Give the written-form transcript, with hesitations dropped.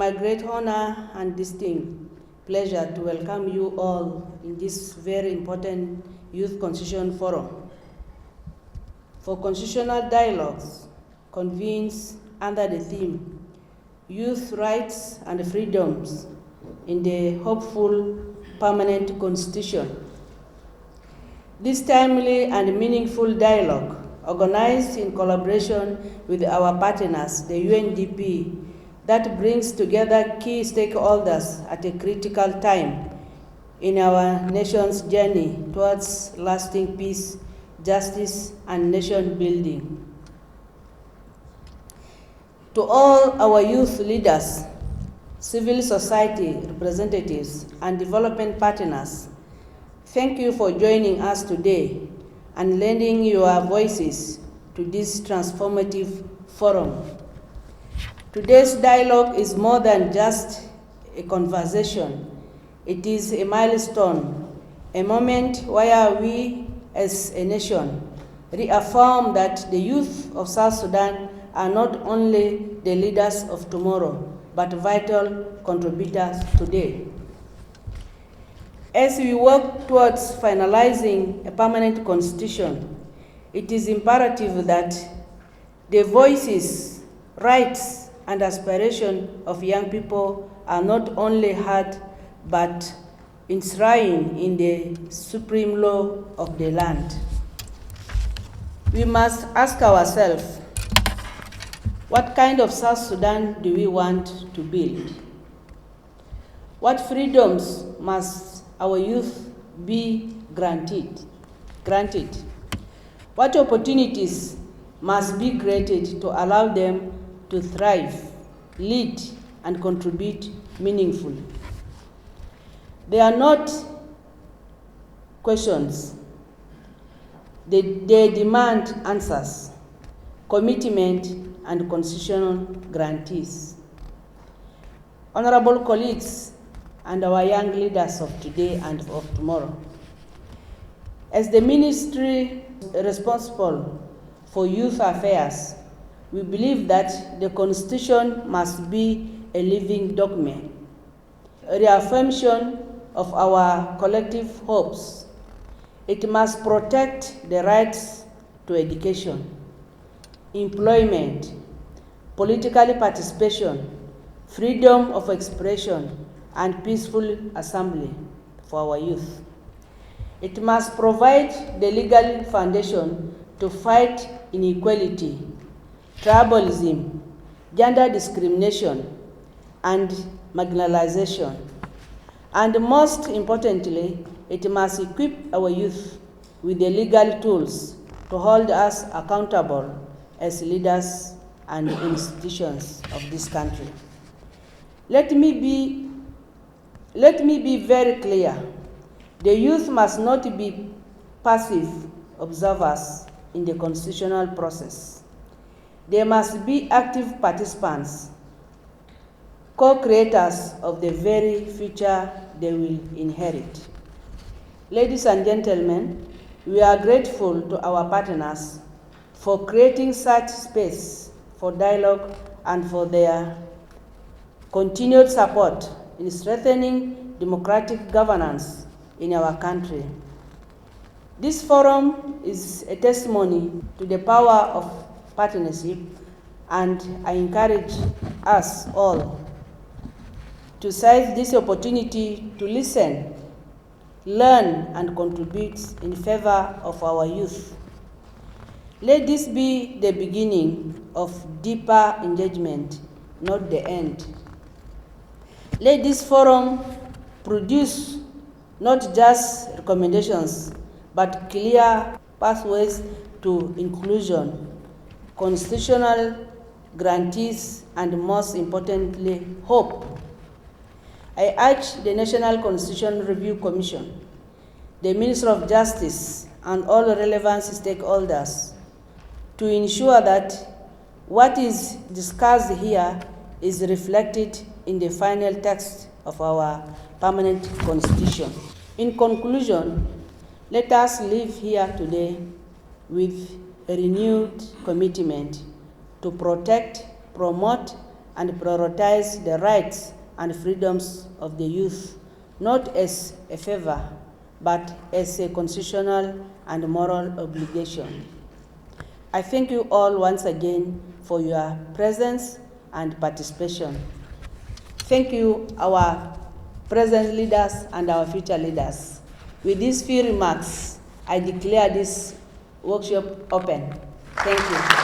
my great honor and distinct pleasure to welcome you all in this very important Youth Constitution Forum for Constitutional Dialogues convenes under the theme Youth Rights and Freedoms in the Hopeful Permanent Constitution. This timely and meaningful dialogue, organized in collaboration with our partners, the UNDP, that brings together key stakeholders at a critical time in our nation's journey towards lasting peace, justice, and nation building. To all our youth leaders, civil society representatives, and development partners, thank you for joining us today and lending your voices to this transformative forum. Today's dialogue is more than just a conversation. It is a milestone, a moment where we as a nation reaffirm that the youth of South Sudan are not only the leaders of tomorrow, but vital contributors today. As we work towards finalizing a permanent constitution, it is imperative that the voices, rights, and aspirations of young people are not only heard, but enshrined in the supreme law of the land. We must ask ourselves, what kind of South Sudan do we want to build? What freedoms must our youth be granted? What opportunities must be created to allow them to thrive, lead, and contribute meaningfully? They are not questions. They demand answers, commitment, and constitutional guarantees. Honorable colleagues and our young leaders of today and of tomorrow, as the ministry responsible for youth affairs, we believe that the Constitution must be a living document, a reaffirmation of our collective hopes. It must protect the rights to education, employment, political participation, freedom of expression, and peaceful assembly for our youth. It must provide the legal foundation to fight inequality, tribalism, gender discrimination, and marginalization. And most importantly, it must equip our youth with the legal tools to hold us accountable as leaders and institutions of this country. Let me be very clear. The youth must not be passive observers in the constitutional process. They must be active participants, co-creators of the very future they will inherit. Ladies and gentlemen, we are grateful to our partners for creating such space for dialogue and for their continued support in strengthening democratic governance in our country. This forum is a testimony to the power of partnership, and I encourage us all to seize this opportunity to listen, learn, and contribute in favor of our youth. Let this be the beginning of deeper engagement, not the end. Let this forum produce not just recommendations, but clear pathways to inclusion, constitutional guarantees, and most importantly, hope. I urge the National Constitution Review Commission, the Minister of Justice, and all relevant stakeholders to ensure that what is discussed here is reflected in the final text of our permanent constitution. In conclusion, let us leave here today with a renewed commitment to protect, promote, and prioritize the rights and freedoms of the youth, not as a favor, but as a constitutional and moral obligation. I thank you all once again for your presence and participation. Thank you, our present leaders and our future leaders. With these few remarks, I declare this workshop open. Thank you.